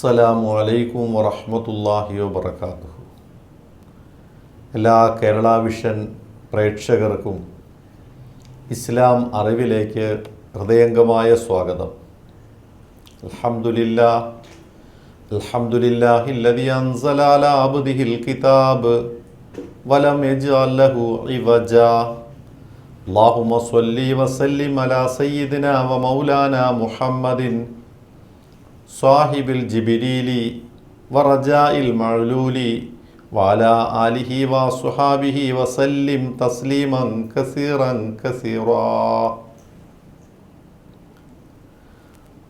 അസ്സലാമു അലൈക്കും വറഹ്മത്തുള്ളാഹി വബറകാതുഹു. എല്ലാ കേരള വിഷൻ പ്രേക്ഷകർക്കും ഇസ്ലാം അറിവിലേക്ക് ഹൃദയംഗമായ സ്വാഗതം. അൽഹംദുലില്ലാഹില്ലദീ അൻസല അലാ അബ്ദിഹിൽ കിതാബ് വലം യജ്അൽ ലഹു ഇവജാ. അല്ലാഹുമ്മ സ്വല്ലി വസല്ലിം അലാ സയ്യിദിനാ വ മൗലാനാ മുഹമ്മദിൻ സാഹിബിൽ ജിബിരീലി വറജാഇൽ മഅലൂലി വഅലാ ആലിഹി വസ്വഹാബിഹി വസല്ലിം തസ്ലീമൻ കസീറൻ കസീറാ.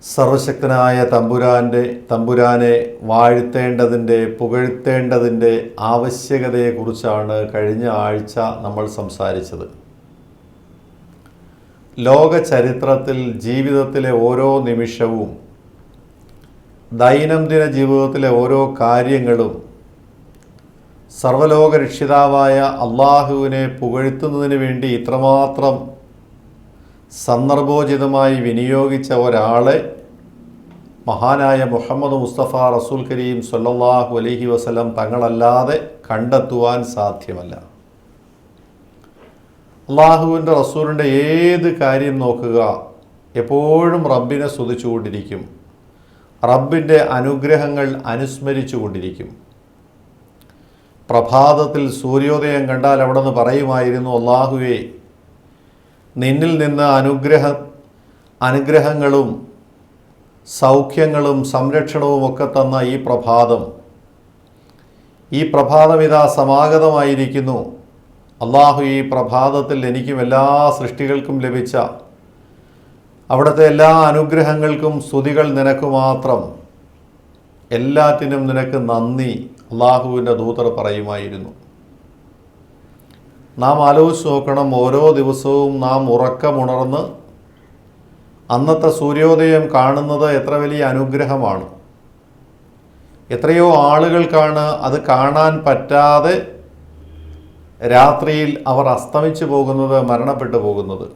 സർവശക്തനായ തമ്പുരാനെ വാഴ്ത്തേണ്ടതിൻ്റെ പുകഴ്ത്തേണ്ടതിൻ്റെ ആവശ്യകതയെക്കുറിച്ചാണ് കഴിഞ്ഞ ആഴ്ച നമ്മൾ സംസാരിച്ചത്. ലോക ചരിത്രത്തിൽ ജീവിതത്തിലെ ഓരോ നിമിഷവും ദൈനംദിന ജീവിതത്തിലെ ഓരോ കാര്യങ്ങളും സർവലോക രക്ഷിതാവായ അള്ളാഹുവിനെ പുകഴ്ത്തുന്നതിന് വേണ്ടി ഇത്രമാത്രം സന്ദർഭോചിതമായി വിനിയോഗിച്ച ഒരാളെ മഹാനായ മുഹമ്മദ് മുസ്തഫ റസൂൽ കരീം സ്വല്ലല്ലാഹു അലൈഹി വസല്ലം തങ്ങളല്ലാതെ കണ്ടെത്തുവാൻ സാധ്യമല്ല. അള്ളാഹുവിൻ്റെ റസൂലിൻ്റെ ഏത് കാര്യം നോക്കുക, എപ്പോഴും റബ്ബിനെ സ്തുതിച്ചുകൊണ്ടിരിക്കും, റബ്ബിൻ്റെ അനുഗ്രഹങ്ങൾ അനുസ്മരിച്ചു കൊണ്ടിരിക്കും. പ്രഭാതത്തിൽ സൂര്യോദയം കണ്ടാൽ അവിടെ നിന്ന് പറയുമായിരുന്നു, അല്ലാഹുവേ, നിന്നിൽ നിന്ന് അനുഗ്രഹങ്ങളും സൗഖ്യങ്ങളും സംരക്ഷണവും ഒക്കെ തന്ന ഈ പ്രഭാതം ഇതാ സമാഗതമായിരിക്കുന്നു. അല്ലാഹു, ഈ പ്രഭാതത്തിൽ എനിക്കും എല്ലാ സൃഷ്ടികൾക്കും ലഭിച്ച അവിടുത്തെ എല്ലാ അനുഗ്രഹങ്ങൾക്കും സ്തുതികൾ നിനക്ക് മാത്രം, എല്ലാറ്റിനും നിനക്ക് നന്ദി. അള്ളാഹുവിൻ്റെ ദൂതർ പറയുമായിരുന്നു. നാം ആലോചിച്ച് നോക്കണം, ഓരോ ദിവസവും നാം ഉറക്കമുണർന്ന് അന്നത്തെ സൂര്യോദയം കാണുന്നത് എത്ര വലിയ അനുഗ്രഹമാണ്. എത്രയോ ആളുകൾക്കാണ് അത് കാണാൻ പറ്റാതെ രാത്രിയിൽ അവർ അസ്തമിച്ചു പോകുന്നത്, മരണപ്പെട്ടു പോകുന്നത്.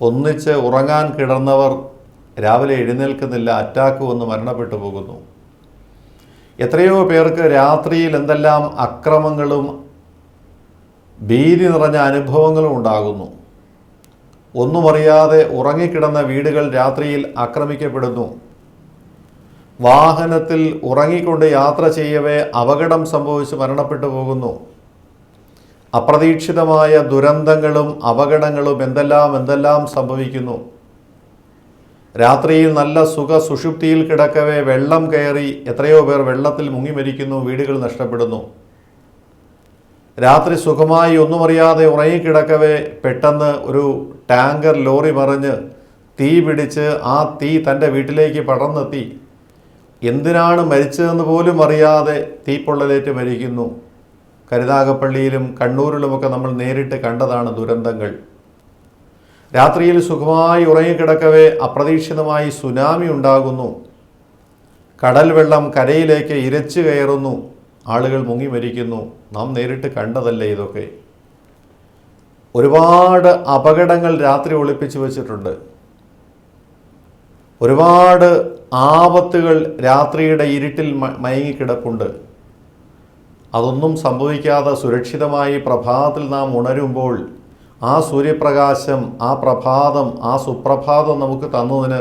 ഒന്നിച്ച് ഉറങ്ങാൻ കിടന്നവർ രാവിലെ എഴുന്നേൽക്കുന്നില്ല, അറ്റാക്ക് വന്ന് മരണപ്പെട്ടു പോകുന്നു. എത്രയോ പേർക്ക് രാത്രിയിൽ എന്തെല്ലാം അക്രമങ്ങളും ഭീതി നിറഞ്ഞ അനുഭവങ്ങളും ഉണ്ടാകുന്നു. ഒന്നുമറിയാതെ ഉറങ്ങിക്കിടന്ന വീടുകൾ രാത്രിയിൽ ആക്രമിക്കപ്പെടുന്നു. വാഹനത്തിൽ ഉറങ്ങിക്കൊണ്ട് യാത്ര ചെയ്യവേ അപകടം സംഭവിച്ച് മരണപ്പെട്ടു പോകുന്നു. അപ്രതീക്ഷിതമായ ദുരന്തങ്ങളും അപകടങ്ങളും എന്തെല്ലാം സംഭവിക്കുന്നു. രാത്രിയിൽ നല്ല സുഷുപ്തിയിൽ കിടക്കവേ വെള്ളം കയറി എത്രയോ പേർ വെള്ളത്തിൽ മുങ്ങി മരിക്കുന്നു, വീടുകൾ നഷ്ടപ്പെടുന്നു. രാത്രി സുഖമായി ഒന്നുമറിയാതെ ഉറങ്ങിക്കിടക്കവേ പെട്ടെന്ന് ഒരു ടാങ്കർ ലോറി മറിഞ്ഞ് തീ പിടിച്ച് ആ തീ തൻ്റെ വീട്ടിലേക്ക് പടർന്നെത്തി. എന്തിനാണ് മരിച്ചതെന്ന് പോലും അറിയാതെ തീപ്പൊള്ളലേറ്റ് മരിക്കുന്നു. കരുനാഗപ്പള്ളിയിലും കണ്ണൂരിലുമൊക്കെ നമ്മൾ നേരിട്ട് കണ്ടതാണ് ദുരന്തങ്ങൾ. രാത്രിയിൽ സുഖമായി ഉറങ്ങിക്കിടക്കവേ അപ്രതീക്ഷിതമായി സുനാമി ഉണ്ടാകുന്നു. കടൽ വെള്ളം കരയിലേക്ക് ഇരച്ചു കയറുന്നു, ആളുകൾ മുങ്ങി മരിക്കുന്നു. നാം നേരിട്ട് കണ്ടതല്ലേ ഇതൊക്കെ. ഒരുപാട് അപകടങ്ങൾ രാത്രി ഒളിപ്പിച്ചു വച്ചിട്ടുണ്ട്. ഒരുപാട് ആപത്തുകൾ രാത്രിയുടെ ഇരുട്ടിൽ മയങ്ങിക്കിടപ്പുണ്ട്. അതൊന്നും സംഭവിക്കാതെ സുരക്ഷിതമായി പ്രഭാതത്തിൽ നാം ഉണരുമ്പോൾ ആ സൂര്യപ്രകാശം, ആ പ്രഭാതം, ആ സുപ്രഭാതം നമുക്ക് തന്നതിന്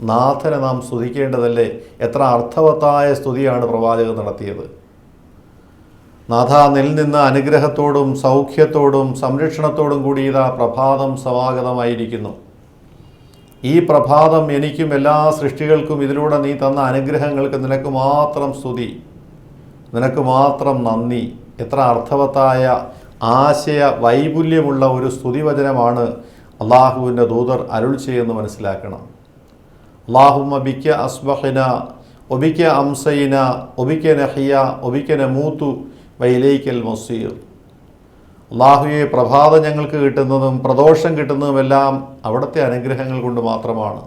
നാഥനെ നാം സ്തുതിക്കേണ്ടതല്ലേ. എത്ര അർത്ഥവത്തായ സ്തുതിയാണ് പ്രവാചകൻ നടത്തിയത്. നാഥ, നിന്നിൽ നിന്ന് അനുഗ്രഹത്തോടും സൗഖ്യത്തോടും സംരക്ഷണത്തോടും കൂടി ഇതാ പ്രഭാതം സമാഗതമായിരിക്കുന്നു. ഈ പ്രഭാതം എനിക്കും എല്ലാ സൃഷ്ടികൾക്കും ഇതിലൂടെ നീ തന്ന അനുഗ്രഹങ്ങൾക്ക് നിനക്ക് മാത്രം സ്തുതി, നിനക്ക് മാത്രം നന്ദി. എത്ര അർത്ഥവത്തായ ആശയ വൈപുല്യമുള്ള ഒരു സ്തുതിവചനമാണ് അള്ളാഹുവിൻ്റെ ദൂതർ അരുൾ ചെയ്യുമെന്ന് മനസ്സിലാക്കണം. അല്ലാഹുമ്മ ബിക അസ്ബഹന ഒബിക അംസൈന ഒബിക നഹിയ ഒബിക നമൂതു വഇലൈക്കൽ മസീർ. അല്ലാഹുവേ, പ്രഭാതം ഞങ്ങൾക്ക് കിട്ടുന്നതും പ്രദോഷം കിട്ടുന്നതുമെല്ലാം അവിടുത്തെ അനുഗ്രഹങ്ങൾ കൊണ്ട് മാത്രമാണ്.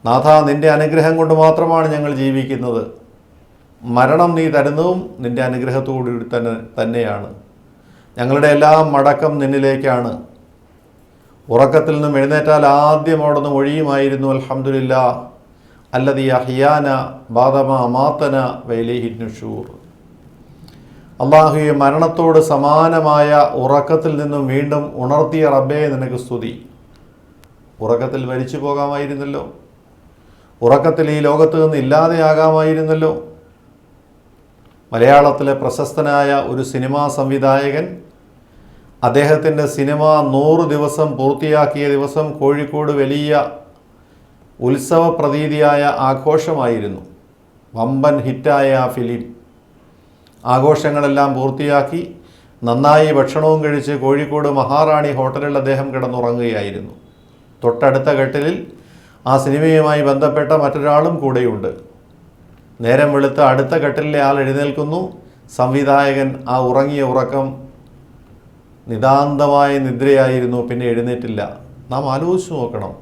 നാഥ, നിൻ്റെ അനുഗ്രഹം കൊണ്ട് മാത്രമാണ് ഞങ്ങൾ ജീവിക്കുന്നത്. മരണം നീ തരുന്നതും നിൻ്റെ അനുഗ്രഹത്തോടു തന്നെയാണ്. ഞങ്ങളുടെ എല്ലാം മടക്കം നിന്നിലേക്കാണ്. ഉറക്കത്തിൽ നിന്നും എഴുന്നേറ്റാൽ ആദ്യം അവിടെ നിന്ന് ഒഴിയുമായിരുന്നു, അൽഹംദുലില്ലാ, അല്ലദീ അഹ്യാന ബാദമ അമാതന വഇലൈഹി നുശൂർ. അല്ലാഹുവേ, മരണത്തോട് സമാനമായ ഉറക്കത്തിൽ നിന്നും വീണ്ടും ഉണർത്തിയ റബ്ബേ നിനക്ക് സ്തുതി. ഉറക്കത്തിൽ മരിച്ചു പോകാമായിരുന്നല്ലോ, ഉറക്കത്തിൽ ഈ ലോകത്ത് നിന്ന് ഇല്ലാതെയാകാമായിരുന്നല്ലോ. മലയാളത്തിലെ പ്രശസ്തനായ ഒരു സിനിമാ സംവിധായകൻ അദ്ദേഹത്തിൻ്റെ സിനിമ 100 ദിവസം പൂർത്തിയാക്കിയ ദിവസം കോഴിക്കോട് വലിയ ഉത്സവ പ്രതീതിയായ ആഘോഷമായിരുന്നു. വമ്പൻ ഹിറ്റായ ആ ഫിലിം ആഘോഷങ്ങളെല്ലാം പൂർത്തിയാക്കി നന്നായി ഭക്ഷണവും കഴിച്ച് കോഴിക്കോട് മഹാറാണി ഹോട്ടലിൽ അദ്ദേഹം കിടന്നുറങ്ങുകയായിരുന്നു. തൊട്ടടുത്ത കട്ടിലിൽ ആ സിനിമയുമായി ബന്ധപ്പെട്ട മറ്റൊരാളും കൂടെയുണ്ട്. നേരം വെളുത്ത് അടുത്ത കട്ടിലിലെ ആൾ എഴുന്നേൽക്കുന്നു. സംവിധായകൻ ആ ഉറങ്ങിയ ഉറക്കം നിതാന്തമായ നിദ്രയായിരുന്നു, പിന്നെ എഴുന്നേറ്റില്ല. നാം ആലോചിച്ച് നോക്കണം,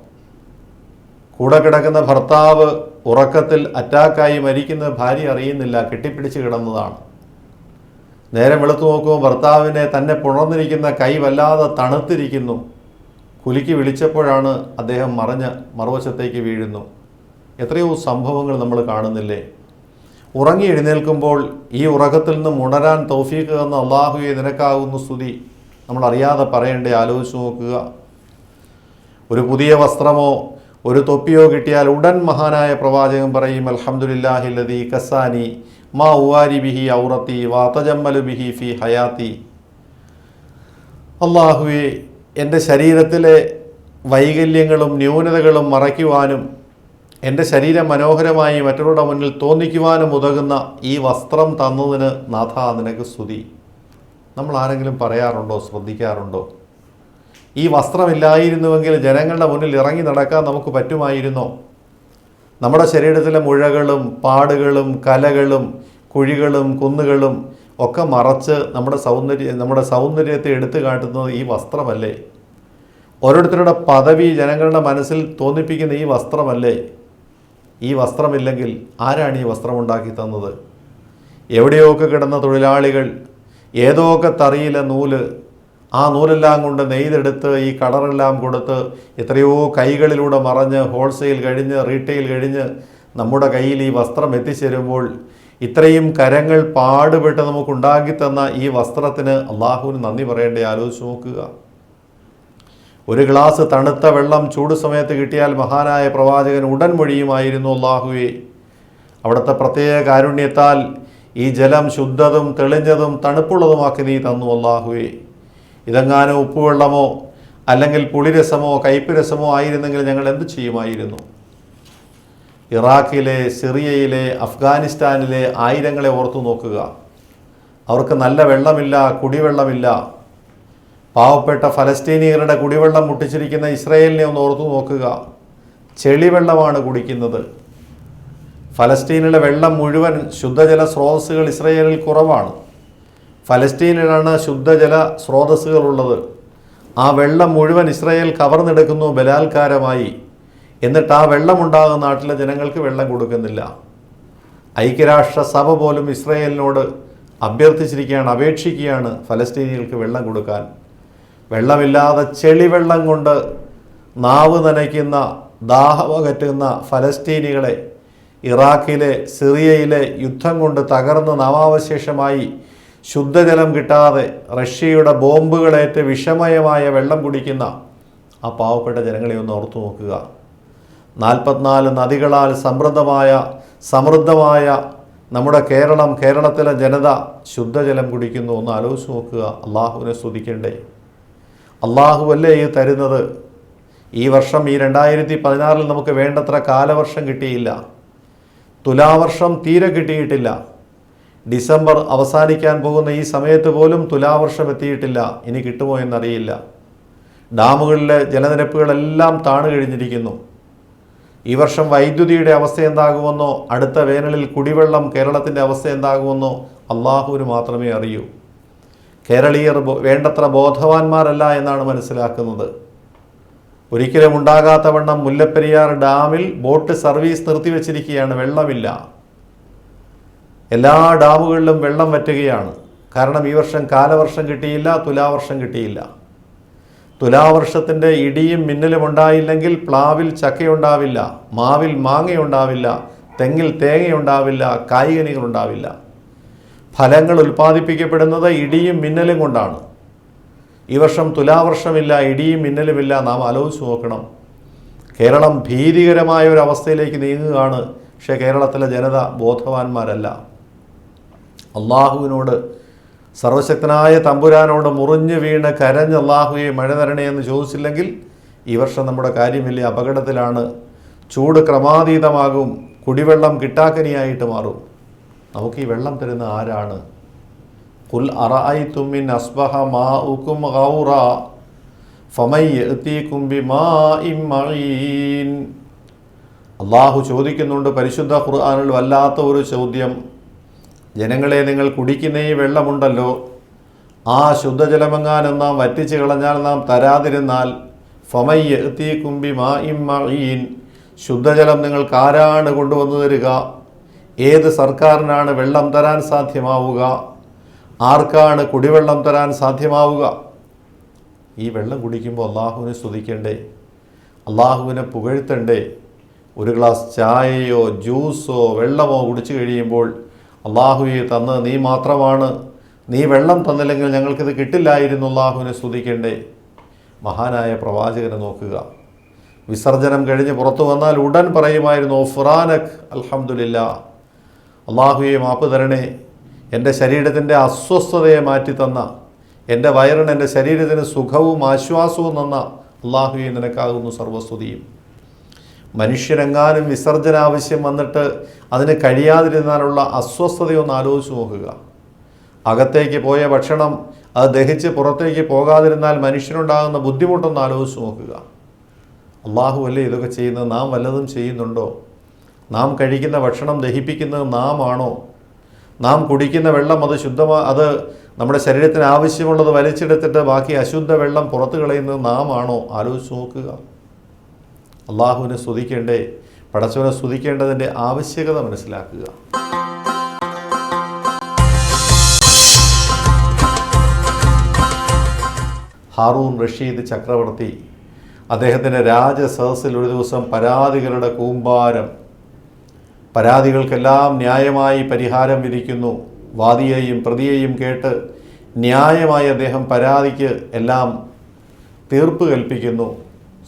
കൂടെ കിടക്കുന്ന ഭർത്താവ് ഉറക്കത്തിൽ അറ്റാക്കായി മരിക്കുന്ന ഭാര്യ അറിയുന്നില്ല, കെട്ടിപ്പിടിച്ച് കിടന്നതാണ്. നേരം വെളുത്തു നോക്കുമ്പോൾ ഭർത്താവിനെ തന്നെ പുണർന്നിരിക്കുന്ന കൈ വല്ലാതെ തണുത്തിരിക്കുന്നു. കുലുക്കി വിളിച്ചപ്പോഴാണ് അദ്ദേഹം മറുവശത്തേക്ക് വീഴുന്നു. എത്രയോ സംഭവങ്ങൾ നമ്മൾ കാണുന്നില്ലേ? ഉറങ്ങി എഴുന്നേൽക്കുമ്പോൾ ഈ ഉറക്കത്തിൽ നിന്നും ഉണരാൻ തൗഫീഖ് തന്ന അല്ലാഹുവേ നിനക്കാകുന്നു സ്തുതി. നമ്മൾ അറിയാതെ പറയണ്ടേ? ആലോചിച്ച് നോക്കുക. ഒരു പുതിയ വസ്ത്രമോ ഒരു തൊപ്പിയോ കിട്ടിയാൽ ഉടൻ മഹാനായ പ്രവാചകൻ പറയും, അൽഹംദുലില്ലാഹില്ലദീ കസാനി മാ ഉവാരി ബിഹി ഔറത്തി വാതജമ്മലു ബിഹി ഫി ഹയാത്തി. അല്ലാഹുവേ, എൻ്റെ ശരീരത്തിലെ വൈകല്യങ്ങളും ന്യൂനതകളും മറയ്ക്കുവാനും എൻ്റെ ശരീരം മനോഹരമായി മറ്റുള്ളവരുടെ മുന്നിൽ തോന്നിക്കുവാനും ഉതകുന്ന ഈ വസ്ത്രം തന്നതിന് നാഥ നിനക്ക് സ്തുതി. നമ്മൾ ആരെങ്കിലും പറയാറുണ്ടോ, ശ്രദ്ധിക്കാറുണ്ടോ? ഈ വസ്ത്രമില്ലായിരുന്നുവെങ്കിൽ ജനങ്ങളുടെ മുന്നിൽ ഇറങ്ങി നടക്കാൻ നമുക്ക് പറ്റുമായിരുന്നോ? നമ്മുടെ ശരീരത്തിലെ മുഴകളും പാടുകളും കലകളും കുഴികളും കുന്നുകളും ഒക്കെ മറച്ച് നമ്മുടെ സൗന്ദര്യത്തെ എടുത്തു കാട്ടുന്നത് ഈ വസ്ത്രമല്ലേ? ഓരോരുത്തരുടെ പദവി ജനങ്ങളുടെ മനസ്സിൽ തോന്നിപ്പിക്കുന്ന ഈ വസ്ത്രമല്ലേ? ഈ വസ്ത്രമില്ലെങ്കിൽ ആരാണ് ഈ വസ്ത്രം ഉണ്ടാക്കി തന്നത്? എവിടെയൊക്കെ കിടന്ന തൊഴിലാളികൾ ഏതൊക്കെ തറിയിലെ നൂല്, ആ നൂലെല്ലാം കൊണ്ട് നെയ്തെടുത്ത് ഈ കളറെല്ലാം കൊടുത്ത് എത്രയോ കൈകളിലൂടെ മറഞ്ഞ് ഹോൾസെയിൽ കഴിഞ്ഞ് റീറ്റെയിൽ കഴിഞ്ഞ് നമ്മുടെ കയ്യിൽ ഈ വസ്ത്രം എത്തിച്ചേരുമ്പോൾ ഇത്രയും കരങ്ങൾ പാടുപെട്ട് നമുക്കുണ്ടാക്കി തന്ന ഈ വസ്ത്രത്തിന് അള്ളാഹുവിന് നന്ദി പറയേണ്ടേ? ആലോചിച്ച് നോക്കുക. ഒരു ഗ്ലാസ് തണുത്ത വെള്ളം ചൂട് സമയത്ത് കിട്ടിയാൽ മഹാനായ പ്രവാചകൻ ഉടൻ മൊഴിയുമായിരുന്നു, അല്ലാഹുവേ, അവിടുത്തെ പ്രത്യേക കാരുണ്യത്താൽ ഈ ജലം ശുദ്ധതും തെളിഞ്ഞതും തണുപ്പുള്ളതുമാക്കി നീ തന്നു അല്ലാഹുവേ. ഇതെങ്ങാനും ഉപ്പുവെള്ളമോ അല്ലെങ്കിൽ പുളിരസമോ കയ്പ് രസമോ ആയിരുന്നെങ്കിൽ ഞങ്ങൾ എന്ത് ചെയ്യുമായിരുന്നു? ഇറാഖിലെ, സിറിയയിലെ, അഫ്ഗാനിസ്ഥാനിലെ ആയിരങ്ങളെ ഓർത്തു നോക്കുക. അവർക്ക് നല്ല വെള്ളമില്ല, കുടിവെള്ളമില്ല. പാവപ്പെട്ട ഫലസ്തീനിയരുടെ കുടിവെള്ളം മുട്ടിച്ചിരിക്കുന്ന ഇസ്രയേലിനെ ഒന്ന് ഓർത്തു നോക്കുക. ചെളിവെള്ളമാണ് കുടിക്കുന്നത്. ഫലസ്തീനിലെ വെള്ളം മുഴുവൻ ശുദ്ധജല സ്രോതസ്സുകൾ ഇസ്രയേലിൽ കുറവാണ്. ഫലസ്തീനിലാണ് ശുദ്ധജല സ്രോതസ്സുകളുള്ളത്. ആ വെള്ളം മുഴുവൻ ഇസ്രയേൽ കവർന്നെടുക്കുന്നു ബലാത്കാരമായി. എന്നിട്ട് ആ വെള്ളമുണ്ടാകുന്ന നാട്ടിലെ ജനങ്ങൾക്ക് വെള്ളം കൊടുക്കുന്നില്ല. ഐക്യരാഷ്ട്ര സഭ പോലും ഇസ്രയേലിനോട് അഭ്യർത്ഥിച്ചിരിക്കുകയാണ്, അപേക്ഷിക്കുകയാണ് ഫലസ്തീനികൾക്ക് വെള്ളം കൊടുക്കാൻ. വെള്ളമില്ലാതെ ചെളിവെള്ളം കൊണ്ട് നാവ് നനയ്ക്കുന്ന, ദാഹമകറ്റുന്ന ഫലസ്തീനികളെ ഇറാഖിലെ, സിറിയയിലെ യുദ്ധം കൊണ്ട് തകർന്ന് നാമാവശേഷമായി ശുദ്ധജലം കിട്ടാതെ റഷ്യയുടെ ബോംബുകളേറ്റ് വിഷമയമായ വെള്ളം കുടിക്കുന്ന ആ പാവപ്പെട്ട ജനങ്ങളെ ഒന്ന് ഓർത്തു നോക്കുക. 44 നദികളാൽ സമൃദ്ധമായ നമ്മുടെ കേരളത്തിലെ ജനത ശുദ്ധജലം കുടിക്കുന്നു. ഒന്ന് ആലോചിച്ച് നോക്കുക. അള്ളാഹുവിനെ സ്തുതിക്കണ്ടേ? അള്ളാഹുവല്ലേ ഈ തരുന്നത്? ഈ വർഷം, ഈ 2016 നമുക്ക് വേണ്ടത്ര കാലവർഷം കിട്ടിയില്ല. തുലാവർഷം തീരെ കിട്ടിയിട്ടില്ല. ഡിസംബർ അവസാനിക്കാൻ പോകുന്ന ഈ സമയത്ത് പോലും തുലാവർഷം എത്തിയിട്ടില്ല. ഇനി കിട്ടുമോ എന്നറിയില്ല. ഡാമുകളിലെ ജലനിരപ്പുകളെല്ലാം താണു കഴിഞ്ഞിരിക്കുന്നു. ഈ വർഷം വൈദ്യുതിയുടെ അവസ്ഥ എന്താകുമെന്നോ, അടുത്ത വേനലിൽ കുടിവെള്ളം കേരളത്തിൻ്റെ അവസ്ഥ എന്താകുമെന്നോ അള്ളാഹുവിന് മാത്രമേ അറിയൂ. കേരളീയർ വേണ്ടത്ര ബോധവാന്മാരല്ല എന്നാണ് മനസ്സിലാക്കുന്നത്. ഒരിക്കലും ഉണ്ടാകാത്ത വണ്ണം മുല്ലപ്പെരിയാർ ഡാമിൽ ബോട്ട് സർവീസ് നിർത്തിവെച്ചിരിക്കുകയാണ്. വെള്ളമില്ല. എല്ലാ ഡാമുകളിലും വെള്ളം വറ്റുകയാണ്. കാരണം ഈ വർഷം കാലവർഷം കിട്ടിയില്ല, തുലാവർഷം കിട്ടിയില്ല. തുലാവർഷത്തിൻ്റെ ഇടിയും മിന്നലും ഉണ്ടായില്ലെങ്കിൽ പ്ലാവിൽ ചക്കയുണ്ടാവില്ല, മാവിൽ മാങ്ങയുണ്ടാവില്ല, തെങ്ങിൽ തേങ്ങയുണ്ടാവില്ല, കായ്കനികളുണ്ടാവില്ല. ഫലങ്ങൾ ഉൽപ്പാദിപ്പിക്കപ്പെടുന്നത് ഇടിയും മിന്നലും കൊണ്ടാണ്. ഈ വർഷം തുലാവർഷമില്ല, ഇടിയും മിന്നലുമില്ല. നാം ആലോചിച്ച് നോക്കണം. കേരളം ഭീതികരമായ ഒരു അവസ്ഥയിലേക്ക് നീങ്ങുകയാണ്. പക്ഷേ കേരളത്തിലെ ജനത ബോധവാന്മാരല്ല. അള്ളാഹുവിനോട്, സർവശക്തനായ തമ്പുരാനോട് മുറിഞ്ഞു വീണ് കരഞ്ഞ് അള്ളാഹുവെ മഴ തരണേ എന്ന് ചോദിച്ചില്ലെങ്കിൽ ഈ വർഷം നമ്മുടെ കാര്യം വലിയ അപകടത്തിലാണ്. ചൂട് ക്രമാതീതമാകും, കുടിവെള്ളം കിട്ടാക്കനിയായിട്ട് മാറും. നമുക്ക് ഈ വെള്ളം തരുന്ന ആരാണ്? ഖുൽ അറഅയ്തും മിൻ അസ്ബഹ മാഉകും ഗൗറ ഫമൻ യഅതീകും ബിമാഇൻ മഈൻ. അള്ളാഹു ചോദിക്കുന്നുണ്ട് പരിശുദ്ധ ഖുർആനിൽ വല്ലാത്ത ഒരു ചോദ്യം. ജനങ്ങളെ, നിങ്ങൾ കുടിക്കുന്ന ഈ വെള്ളമുണ്ടല്ലോ, ആ ശുദ്ധജലമെങ്ങാനും നാം വറ്റിച്ച് കളഞ്ഞാൽ, നാം തരാതിരുന്നാൽ, ഫമൻ യഅതീകും ബിമാഇൻ മഈൻ, ശുദ്ധജലം നിങ്ങൾക്ക് ആരാണ് കൊണ്ടുവന്നു തരിക? ഏത് സർക്കാരിനാണ് വെള്ളം തരാൻ സാധ്യമാവുക? ആർക്കാണ് കുടിവെള്ളം തരാൻ സാധ്യമാവുക? ഈ വെള്ളം കുടിക്കുമ്പോൾ അള്ളാഹുവിനെ സ്തുതിക്കണ്ടേ? അള്ളാഹുവിനെ പുകഴ്ത്തണ്ടേ? ഒരു ഗ്ലാസ് ചായയോ ജ്യൂസോ വെള്ളമോ കുടിച്ചു കഴിയുമ്പോൾ അള്ളാഹുവെ തന്ന് നീ മാത്രമാണ്, നീ വെള്ളം തന്നില്ലെങ്കിൽ ഞങ്ങൾക്കിത് കിട്ടില്ലായിരുന്നു, അള്ളാഹുവിനെ സ്തുതിക്കണ്ടേ? മഹാനായ പ്രവാചകനെ നോക്കുക. വിസർജനം കഴിഞ്ഞ് പുറത്തു വന്നാൽ ഉടൻ പറയുമായിരുന്നു ഫുറാനക് അൽഹംദുലില്ലാ, അള്ളാഹുവെ മാപ്പ് തരണേ, എൻ്റെ ശരീരത്തിൻ്റെ അസ്വസ്ഥതയെ മാറ്റി തന്ന, എൻ്റെ വയറിന്, എൻ്റെ ശരീരത്തിന് സുഖവും ആശ്വാസവും തന്ന അള്ളാഹുവെ നിനക്കാകുന്നു സർവസ്തുതിയും. മനുഷ്യരെങ്ങാനും വിസർജന ആവശ്യം വന്നിട്ട് അതിന് കഴിയാതിരുന്നാലുള്ള അസ്വസ്ഥതയൊന്ന് ആലോചിച്ച് നോക്കുക. അകത്തേക്ക് പോയ ഭക്ഷണം അത് ദഹിച്ച് പുറത്തേക്ക് പോകാതിരുന്നാൽ മനുഷ്യനുണ്ടാകുന്ന ബുദ്ധിമുട്ടൊന്ന് ആലോചിച്ച് നോക്കുക. അള്ളാഹു അല്ലേ ഇതൊക്കെ ചെയ്യുന്നത്? നാം വല്ലതും ചെയ്യുന്നുണ്ടോ? നാം കഴിക്കുന്ന ഭക്ഷണം ദഹിപ്പിക്കുന്നത് നാം ആണോ? നാം കുടിക്കുന്ന വെള്ളം അത് നമ്മുടെ ശരീരത്തിന് ആവശ്യമുള്ളത് വലിച്ചെടുത്തിട്ട് ബാക്കി അശുദ്ധ വെള്ളം പുറത്തു കളയുന്നത് നാം ആണോ? ആലോചിച്ച് നോക്കുക. അള്ളാഹുവിനെ സ്തുതിക്കേണ്ടേ? പടച്ചവനെ സ്തുതിക്കേണ്ടതിൻ്റെ ആവശ്യകത മനസ്സിലാക്കുക. ഹാറൂൺ റഷീദ് ചക്രവർത്തി അദ്ദേഹത്തിൻ്റെ രാജസദസ്സിൽ ഒരു ദിവസം പരാതികളുടെ കൂമ്പാരം, പരാതികൾക്കെല്ലാം ന്യായമായി പരിഹാരം വിധിക്കുന്നു. വാദിയെയും പ്രതിയെയും കേട്ട് ന്യായമായി അദ്ദേഹം പരാതിക്ക് എല്ലാം തീർപ്പ് കൽപ്പിക്കുന്നു.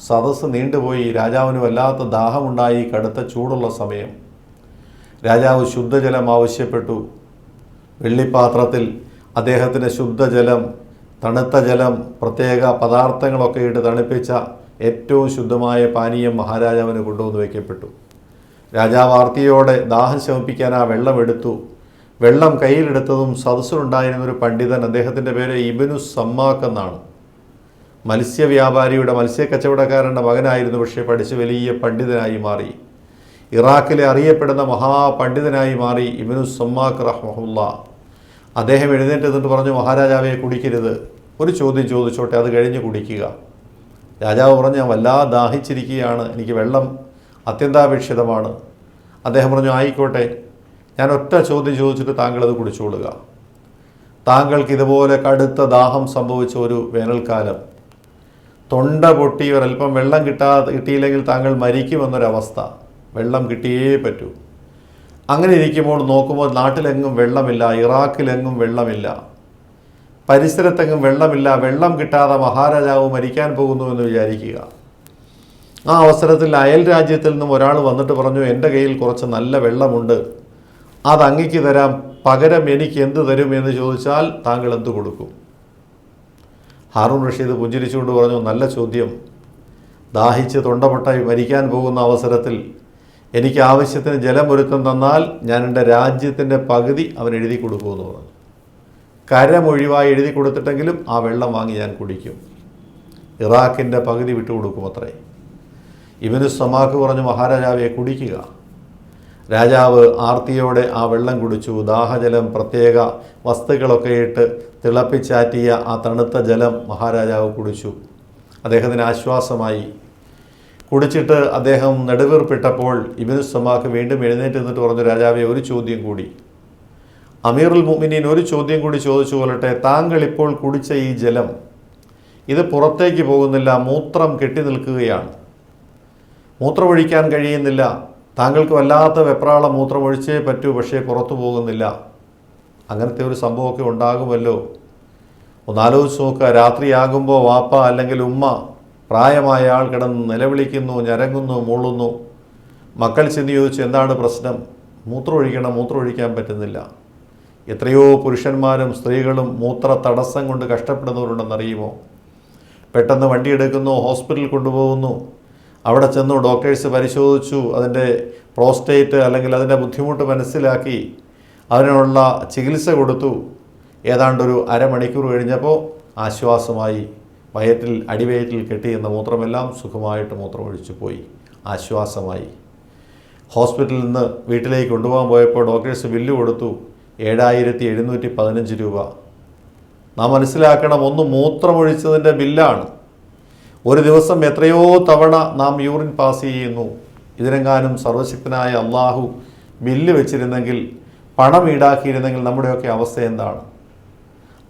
സദസ്സ് നീണ്ടുപോയി. രാജാവിന് വല്ലാത്ത ദാഹമുണ്ടായി. കടുത്ത ചൂടുള്ള സമയം. രാജാവ് ശുദ്ധജലം ആവശ്യപ്പെട്ടു. വെള്ളിപ്പാത്രത്തിൽ അദ്ദേഹത്തിന് ശുദ്ധജലം, തണുത്ത ജലം, പ്രത്യേക പദാർത്ഥങ്ങളൊക്കെ ഇട്ട് തണുപ്പിച്ച ഏറ്റവും ശുദ്ധമായ പാനീയം മഹാരാജാവിന് കൊണ്ടുവന്ന് വയ്ക്കപ്പെട്ടു. രാജാവ് ആർത്തിയോടെ ദാഹം ശമിപ്പിക്കാൻ ആ വെള്ളം എടുത്തു. വെള്ളം കയ്യിലെടുത്തതും സദസ്സിലുണ്ടായിരുന്നൊരു പണ്ഡിതൻ, അദ്ദേഹത്തിൻ്റെ പേര് ഇബ്നു സമ്മാക്ക് എന്നാണ്, മത്സ്യവ്യാപാരിയുടെ, മത്സ്യക്കച്ചവടക്കാരൻ്റെ മകനായിരുന്നു. പക്ഷേ പഠിച്ച് വലിയ പണ്ഡിതനായി മാറി. ഇറാഖിലെ അറിയപ്പെടുന്ന മഹാപണ്ഡിതനായി മാറി ഇബ്നു സമ്മാക്ക് റഹ്മഹുല്ലാ. അദ്ദേഹം എഴുന്നേറ്റ് നിന്നിട്ട് പറഞ്ഞു, മഹാരാജാവെ കുടിക്കരുത്, ഒരു ചോദ്യം ചോദിച്ചോട്ടെ, അത് കഴിഞ്ഞ് കുടിക്കുക. രാജാവ് പറഞ്ഞു, ഞാൻ വല്ലാതെ ദാഹിച്ചിരിക്കുകയാണ്, എനിക്ക് വെള്ളം അത്യന്താപേക്ഷിതമാണ്. അദ്ദേഹം പറഞ്ഞു, ആയിക്കോട്ടെ, ഞാൻ ഒറ്റ ചോദ്യം ചോദിച്ചിട്ട് താങ്കളത് കുടിച്ചുകൊള്ളുക. താങ്കൾക്ക് ഇതുപോലെ കടുത്ത ദാഹം സംഭവിച്ച ഒരു വേനൽക്കാലം, തൊണ്ട പൊട്ടി ഒരല്പം വെള്ളം കിട്ടിയില്ലെങ്കിൽ താങ്കൾ മരിക്കുമെന്നൊരവസ്ഥ, വെള്ളം കിട്ടിയേ പറ്റൂ. അങ്ങനെ ഇരിക്കുമ്പോൾ നോക്കുമ്പോൾ നാട്ടിലെങ്ങും വെള്ളമില്ല, ഇറാഖിലെങ്ങും വെള്ളമില്ല, പരിസരത്തെങ്ങും വെള്ളമില്ല. വെള്ളം കിട്ടാതെ മഹാരാജാവ് മരിക്കാൻ പോകുന്നുവെന്ന് വിചാരിക്കുക. ആ അവസരത്തിൽ അയൽ രാജ്യത്തിൽ നിന്നും ഒരാൾ വന്നിട്ട് പറഞ്ഞു, എൻ്റെ കയ്യിൽ കുറച്ച് നല്ല വെള്ളമുണ്ട്, അത് അങ്ങയ്ക്ക് തരാം, പകരം എനിക്ക് എന്ത് തരും എന്ന് ചോദിച്ചാൽ താങ്കൾ എന്ത് കൊടുക്കും? ഹാറൂൺ റഷീദ് പുഞ്ചിരിച്ചുകൊണ്ട് പറഞ്ഞു, നല്ല ചോദ്യം. ദാഹിച്ച് തൊണ്ടപൊട്ടായി മരിക്കാൻ പോകുന്ന അവസരത്തിൽ എനിക്ക് ആവശ്യത്തിന് ജലം ഒരുക്കം തന്നാൽ ഞാൻ എൻ്റെ രാജ്യത്തിൻ്റെ പകുതി അവൻ എഴുതി കൊടുക്കുമെന്ന് പറഞ്ഞു. കരമൊഴിവായി എഴുതി കൊടുത്തിട്ടെങ്കിലും ആ വെള്ളം വാങ്ങി ഞാൻ കുടിക്കും, ഇറാഖിൻ്റെ പകുതി വിട്ടുകൊടുക്കും അത്രേ. ഇബ്നു സമ്മാക്ക് പറഞ്ഞു, മഹാരാജാവെ കുടിക്കുക. രാജാവ് ആർത്തിയോടെ ആ വെള്ളം കുടിച്ചു. ദാഹജലം, പ്രത്യേക വസ്തുക്കളൊക്കെ ഇട്ട് തിളപ്പിച്ചാറ്റിയ ആ തണുത്ത ജലം മഹാരാജാവ് കുടിച്ചു. അദ്ദേഹത്തിന് ആശ്വാസമായി. കുടിച്ചിട്ട് അദ്ദേഹം നെടുവീർപ്പിട്ടപ്പോൾ ഇബ്നു സമ്മാക്ക് വീണ്ടും എഴുന്നേറ്റ് നിന്നിട്ട് പറഞ്ഞു, രാജാവെ ഒരു ചോദ്യം കൂടി. അമീറുൽ മുഅ്മിനീൻ ഒരു ചോദ്യം കൂടി ചോദിച്ചു കൊള്ളട്ടെ, താങ്കൾ ഇപ്പോൾ കുടിച്ച ഈ ജലം ഇത് പുറത്തേക്ക് പോകുന്നില്ല, മൂത്രം കെട്ടി നിൽക്കുകയാണ്, മൂത്രമൊഴിക്കാൻ കഴിയുന്നില്ല, താങ്കൾക്ക് വല്ലാത്ത വെപ്രാളം, മൂത്രമൊഴിച്ചേ പറ്റൂ, പക്ഷേ പുറത്തു പോകുന്നില്ല. അങ്ങനത്തെ ഒരു സംഭവമൊക്കെ ഉണ്ടാകുമല്ലോ. ഒന്നാലോചിച്ച് നോക്കുക. രാത്രിയാകുമ്പോൾ വാപ്പ അല്ലെങ്കിൽ ഉമ്മ, പ്രായമായ ആൾ കിടന്ന് നിലവിളിക്കുന്നു, ഞരങ്ങുന്നു, മൂളുന്നു. മക്കൾ ചെന്ന് ചോദിച്ചു എന്താണ് പ്രശ്നം? മൂത്രമൊഴിക്കാൻ പറ്റുന്നില്ല. എത്രയോ പുരുഷന്മാരും സ്ത്രീകളും മൂത്ര തടസ്സം കൊണ്ട് കഷ്ടപ്പെടുന്നവരുണ്ടെന്നറിയുമോ? പെട്ടെന്ന് വണ്ടി എടുക്കുന്നു, ഹോസ്പിറ്റലിൽ കൊണ്ടുപോകുന്നു. അവിടെ ചെന്നു ഡോക്ടേഴ്സ് പരിശോധിച്ചു, അതിൻ്റെ പ്രോസ്റ്റേറ്റ് അല്ലെങ്കിൽ അതിൻ്റെ ബുദ്ധിമുട്ട് മനസ്സിലാക്കി അതിനുള്ള ചികിത്സ കൊടുത്തു. ഏതാണ്ടൊരു അരമണിക്കൂർ കഴിഞ്ഞപ്പോൾ ആശ്വാസമായി. അടിവയറ്റിൽ കെട്ടിയിരുന്ന മൂത്രമെല്ലാം സുഖമായിട്ട് മൂത്രമൊഴിച്ചു പോയി, ആശ്വാസമായി. ഹോസ്പിറ്റലിൽ നിന്ന് വീട്ടിലേക്ക് കൊണ്ടുപോകാൻ പോയപ്പോൾ ഡോക്ടേഴ്സ് ബില്ല് കൊടുത്തു, 7,715 രൂപ. നാം മനസ്സിലാക്കണം, ഒന്ന് മൂത്രമൊഴിച്ചതിൻ്റെ ബില്ലാണ്. ഒരു ദിവസം എത്രയോ തവണ നാം യൂറിൻ പാസ് ചെയ്യുന്നു. ഇതിനെങ്ങാനും സർവശക്തനായ അള്ളാഹു ബില്ല് വെച്ചിരുന്നെങ്കിൽ, പണം ഈടാക്കിയിരുന്നെങ്കിൽ നമ്മുടെയൊക്കെ അവസ്ഥ എന്താണ്?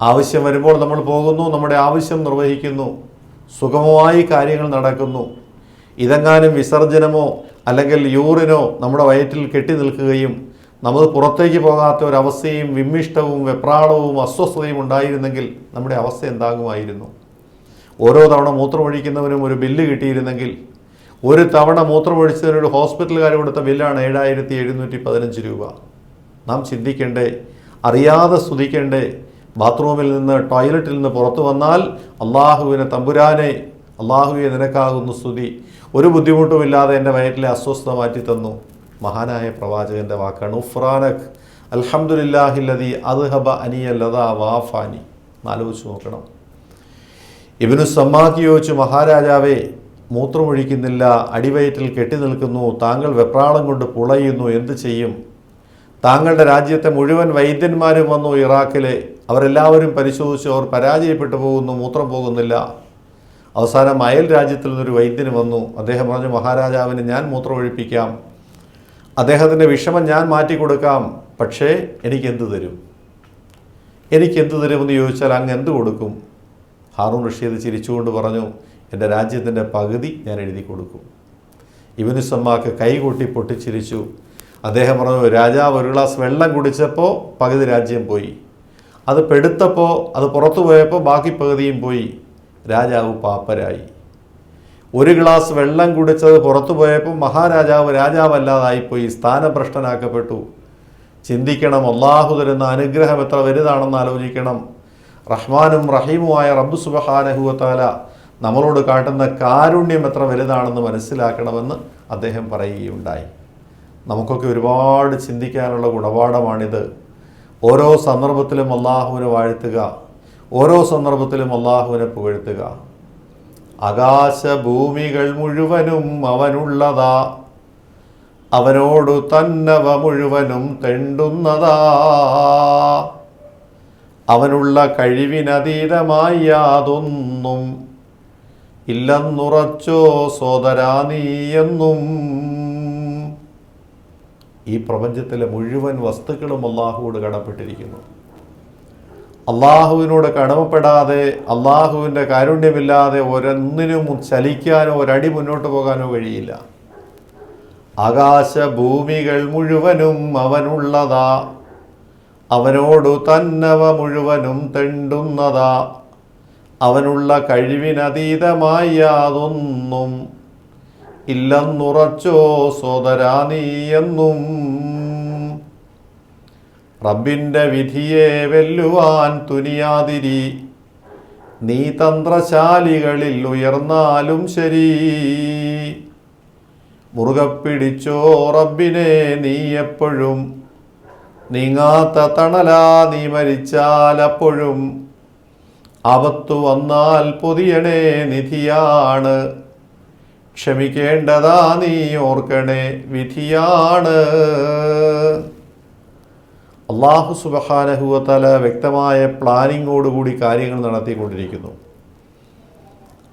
ആവശ്യം വരുമ്പോൾ നമ്മൾ പോകുന്നു, നമ്മുടെ ആവശ്യം നിർവഹിക്കുന്നു, സുഗമമായി കാര്യങ്ങൾ നടക്കുന്നു. ഇതെങ്ങാനും വിസർജനമോ അല്ലെങ്കിൽ യൂറിനോ നമ്മുടെ വയറ്റിൽ കെട്ടി നിൽക്കുകയും നമ്മൾ പുറത്തേക്ക് പോകാത്ത ഒരവസ്ഥയും വിമ്മിഷ്ടവും വെപ്രാളവും അസ്വസ്ഥതയും ഉണ്ടായിരുന്നെങ്കിൽ നമ്മുടെ അവസ്ഥ എന്താകുമായിരുന്നു? ഓരോ തവണ മൂത്രമൊഴിക്കുന്നവനും ഒരു ബില്ല് കിട്ടിയിരുന്നെങ്കിൽ, ഒരു തവണ മൂത്രമൊഴിച്ചതിനൊരു ഹോസ്പിറ്റലുകാർ കൊടുത്ത ബില്ലാണ് 7,715 രൂപ. നാം ചിന്തിക്കണ്ടേ? അറിയാതെ സ്തുതിക്കണ്ടേ? ബാത്റൂമിൽ നിന്ന്, ടോയ്ലറ്റിൽ നിന്ന് പുറത്തു വന്നാൽ അള്ളാഹുവിനെ, തമ്പുരാനെ, അള്ളാഹുവെ നിനക്കാകുന്നു സ്തുതി, ഒരു ബുദ്ധിമുട്ടുമില്ലാതെ എൻ്റെ വയറ്റിലെ അസ്വസ്ഥത മാറ്റി തന്നു. മഹാനായ പ്രവാചകൻ്റെ വാക്കാണ്. ഉഫ്രാനക് അൽഹംദുലില്ലാഹില്ലദീ അദ്ഹബ അനിയല്ലദാ വാഫാനി. ആലോചിച്ച് നോക്കണം. ഇബ്നു സമ്മാക്ക് ചോദിച്ചു, മഹാരാജാവേ, മൂത്രമൊഴിക്കുന്നില്ല, അടിവയറ്റിൽ കെട്ടി നിൽക്കുന്നു, താങ്കൾ വെപ്രാളം കൊണ്ട് പുളയുന്നു, എന്ത് ചെയ്യും? താങ്കളുടെ രാജ്യത്തെ മുഴുവൻ വൈദ്യന്മാരും വന്നു ഇറാഖിലെ, അവരെല്ലാവരും പരിശോധിച്ചു, അവർ പരാജയപ്പെട്ടു പോകുന്നു, മൂത്രം പോകുന്നില്ല. അവസാനം അയൽ രാജ്യത്തിൽ നിന്നൊരു വൈദ്യന് വന്നു. അദ്ദേഹം പറഞ്ഞു, മഹാരാജാവിന് ഞാൻ മൂത്രമൊഴിപ്പിക്കാം, അദ്ദേഹത്തിൻ്റെ വിഷമം ഞാൻ മാറ്റിക്കൊടുക്കാം, പക്ഷേ എനിക്കെന്ത് തരും? എനിക്കെന്ത് തരുമെന്ന് ചോദിച്ചാൽ അങ്ങ് എന്ത് കൊടുക്കും? ഹാറൂൺ റഷീദ് ചിരിച്ചുകൊണ്ട് പറഞ്ഞു, എൻ്റെ രാജ്യത്തിൻ്റെ പകുതി ഞാൻ എഴുതി കൊടുക്കും. ഇബ്നു സമ്മാക്ക് കൈകൊട്ടി പൊട്ടിച്ചിരിച്ചു. അദ്ദേഹം പറഞ്ഞു, രാജാവ് ഒരു ഗ്ലാസ് വെള്ളം കുടിച്ചപ്പോൾ പകുതി രാജ്യം പോയി, അത് പെടുത്തപ്പോൾ, അത് പുറത്തു പോയപ്പോൾ ബാക്കി പകുതിയും പോയി. രാജാവ് പാപ്പരായി. ഒരു ഗ്ലാസ് വെള്ളം കുടിച്ചത് പുറത്തു പോയപ്പോൾ മഹാരാജാവ് രാജാവല്ലാതായിപ്പോയി, സ്ഥാനഭ്രഷ്ടനാക്കപ്പെട്ടു. ചിന്തിക്കണം, അള്ളാഹു തരുന്ന അനുഗ്രഹം എത്ര വലുതാണെന്ന് ആലോചിക്കണം. റഹ്മാനും റഹീമുമായ റബ്ബ് സുബ്ഹാനഹു വ തആല നമ്മളോട് കാട്ടുന്ന കാരുണ്യം എത്ര വലുതാണെന്ന് മനസ്സിലാക്കണമെന്ന് അദ്ദേഹം പറയുകയുണ്ടായി. നമുക്കൊക്കെ ഒരുപാട് ചിന്തിക്കാനുള്ള ഗുണപാഠമാണിത്. ഓരോ സന്ദർഭത്തിലും അള്ളാഹുവിനെ വാഴ്ത്തുക, ഓരോ സന്ദർഭത്തിലും അള്ളാഹുവിനെ പുകഴ്ത്തുക. ആകാശഭൂമികൾ മുഴുവനും അവനുള്ളതാ, അവനോടു തന്നവ മുഴുവനും തെണ്ടുന്നതാ, അവനുള്ള കഴിവിനതീതമായി യാതൊന്നും ഇല്ലെന്നുറച്ചോ സോദരാ നീയെന്നും. ഈ പ്രപഞ്ചത്തിലെ മുഴുവൻ വസ്തുക്കളും അള്ളാഹുവോട് കടപ്പെട്ടിരിക്കുന്നു. അള്ളാഹുവിനോട് കടമപ്പെടാതെ, അള്ളാഹുവിൻ്റെ കാരുണ്യമില്ലാതെ ഒരൊന്നിനും ചലിക്കാനോ ഒരടി മുന്നോട്ട് പോകാനോ കഴിയില്ല. ആകാശഭൂമികൾ മുഴുവനും അവനുള്ളതാ, അവനോടു തന്നവ മുഴുവനും തെണ്ടുന്നതാ, അവനുള്ള കഴിവിനതീതമായി യാതൊന്നും ഇല്ലെന്നുറച്ചോ സോദരാ നീയെന്നും. റബ്ബിൻ്റെ വിധിയെ വെല്ലുവാൻ തുനിയാതിരി, നീ തന്ത്രശാലികളിൽ ഉയർന്നാലും ശരി. മുറുകെ പിടിച്ചോ റബ്ബിനെ നീ എപ്പോഴും, നീങ്ങാത്ത തണലാ നീ മരിച്ചാൽ അപ്പോഴും. ആപത്തു വന്നാൽ പൊതിയണേ നിധിയാണ്, ക്ഷമിക്കേണ്ടതാ നീ ഓർക്കണേ വിധിയാണ്. അള്ളാഹു സുബ്ഹാനഹു വ തആല വ്യക്തമായ പ്ലാനിങ്ങോടുകൂടി കാര്യങ്ങൾ നടത്തിക്കൊണ്ടിരിക്കുന്നു.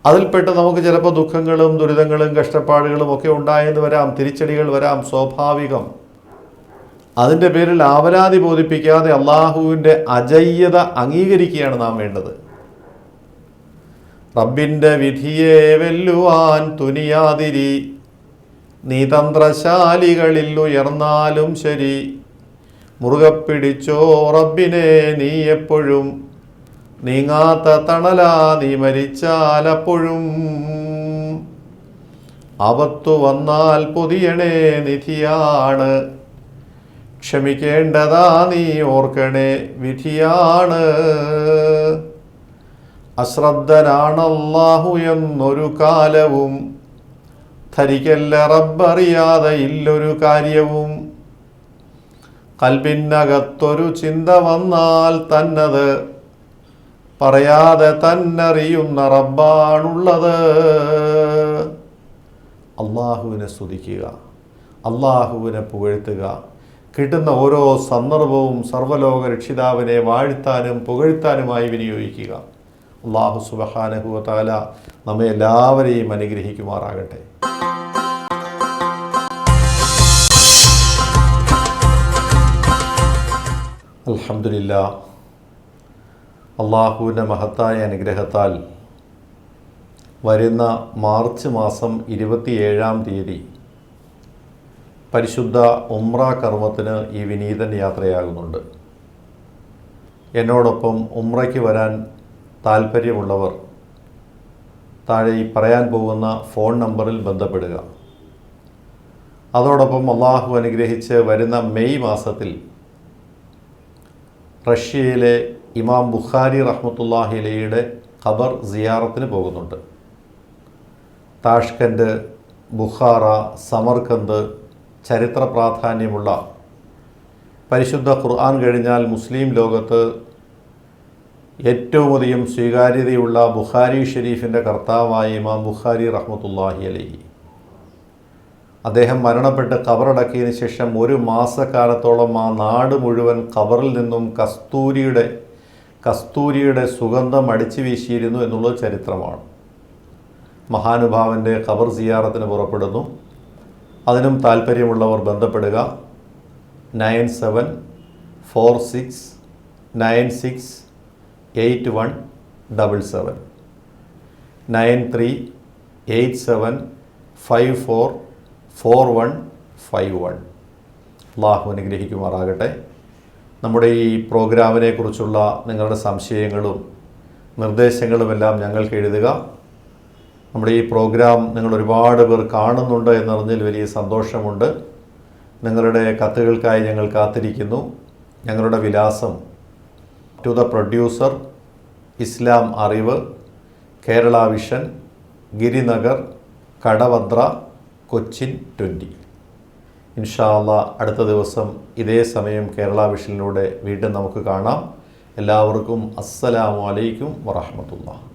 അതിൽപ്പെട്ട് നമുക്ക് ചിലപ്പോൾ ദുഃഖങ്ങളും ദുരിതങ്ങളും കഷ്ടപ്പാടുകളും ഒക്കെ ഉണ്ടായെന്ന് വരാം, തിരിച്ചടികൾ വരാം, സ്വാഭാവികം. അതിൻ്റെ പേരിൽ ആവലാതി ബോധിപ്പിക്കാതെ അള്ളാഹുവിൻ്റെ അജയ്യത അംഗീകരിക്കുകയാണ് നാം വേണ്ടത്. റബ്ബിൻ്റെ വിധിയെ വെല്ലുവാൻ തുനിയാതിരി. നീ തന്ത്രശാലികളിൽ ഉയർന്നാലും ശരി, മുറുകെ പിടിച്ചോ റബ്ബിനെ നീ എപ്പോഴും. നീങ്ങാത്ത തണലാ നീ മരിച്ചാലപ്പോഴും. ആപത്തു വന്നാൽ പൊതിയണേ നിധിയാണ്, ക്ഷമിക്കേണ്ടതാ നീ ഓർക്കണേ വിധിയാണ്. അശ്രദ്ധനാണല്ലാഹു എന്നൊരു കാലവും, ധരിക്കല്ല റബ്ബറിയാതെ ഇല്ലൊരു കാര്യവും. കൽബിനകത്തൊരു ചിന്ത വന്നാൽ തന്നത്, പറയാതെ തന്നറിയുന്ന റബ്ബാണുള്ളത്. അള്ളാഹുവിനെ സ്തുതിക്കുക, അള്ളാഹുവിനെ പുകഴ്ത്തുക. കിട്ടുന്ന ഓരോ സന്ദർഭവും സർവ്വലോക രക്ഷിതാവിനെ വാഴ്ത്താനും പുകഴ്ത്താനുമായി വിനിയോഗിക്കുക. അള്ളാഹു സുബ്ഹാനഹു വ തആല നമ്മെ എല്ലാവരെയും അനുഗ്രഹിക്കുമാറാകട്ടെ. അൽഹംദുലില്ലാ, അള്ളാഹുവിൻ്റെ മഹത്തായ അനുഗ്രഹത്താൽ വരുന്ന മാർച്ച് മാസം 27-ാം തീയതി പരിശുദ്ധ ഉംറ കർമ്മത്തിന് ഈ വിനീതൻ യാത്രയാകുന്നുണ്ട്. എന്നോടൊപ്പം ഉംറയ്ക്ക് വരാൻ താല്പര്യമുള്ളവർ താഴെ ഈ പറയാൻ പോകുന്ന ഫോൺ നമ്പറിൽ ബന്ധപ്പെടുക. അതോടൊപ്പം അള്ളാഹു അനുഗ്രഹിച്ച് വരുന്ന മെയ് മാസത്തിൽ റഷ്യയിലെ ഇമാം ബുഖാരി റഹ്മത്തുള്ളാഹി അലൈഹിയുടെ ഖബർ സിയാറത്തിന് പോകുന്നുണ്ട്. താഷ്കൻഡ്, ബുഖാറ, സമർക്കന്ത് ചരിത്ര പ്രാധാന്യമുള്ള, പരിശുദ്ധ ഖുർആൻ കഴിഞ്ഞാൽ മുസ്ലിം ലോകത്ത് ഏറ്റവും അധികം സ്വീകാര്യതയുള്ള ബുഖാരി ഷരീഫിൻ്റെ കർത്താവായ ഇമാം ബുഖാരി റഹ്മത്തുള്ളാഹി അലൈഹി, അദ്ദേഹം മരണപ്പെട്ട് ഖബറടക്കിയതിന് ശേഷം 1 മാസക്കാലത്തോളം ആ നാട് മുഴുവൻ ഖബറിൽ നിന്നും കസ്തൂരിയുടെ സുഗന്ധം അടിച്ചു വീശിയിരുന്നു എന്നുള്ളത് ചരിത്രമാണ്. മഹാനുഭാവൻ്റെ ഖബർ സിയാറത്തിന് പുറപ്പെടുന്നു. അതിനും താല്പര്യമുള്ളവർ ബന്ധപ്പെടുക. 9746968177 9387544151. അല്ലാഹു അനുഗ്രഹിക്കുമാറാകട്ടെ. നമ്മുടെ ഈ പ്രോഗ്രാമിനെ കുറിച്ചുള്ള നിങ്ങളുടെ സംശയങ്ങളും നിർദ്ദേശങ്ങളുമെല്ലാം ഞങ്ങൾക്ക് എഴുതുക. നമ്മുടെ ഈ പ്രോഗ്രാം നിങ്ങൾ ഒരുപാട് പേർ കാണുന്നുണ്ട് എന്നറിഞ്ഞതിൽ വലിയ സന്തോഷമുണ്ട്. നിങ്ങളുടെ കത്തുകൾക്കായി ഞങ്ങൾ കാത്തിരിക്കുന്നു. ഞങ്ങളുടെ വിലാസം: ടു ദ പ്രൊഡ്യൂസർ, ഇസ്ലാം അറിവ്, കേരള വിഷൻ, ഗിരിനഗർ, കടവന്ത്ര, കൊച്ചിൻ 20. ഇൻഷാ അല്ലാഹ് അടുത്ത ദിവസം ഇതേ സമയം കേരള വിഷനിലൂടെ വീണ്ടും നമുക്ക് കാണാം. എല്ലാവർക്കും അസ്സലാമു അലൈക്കും വറഹ്മത്തുള്ളാഹി.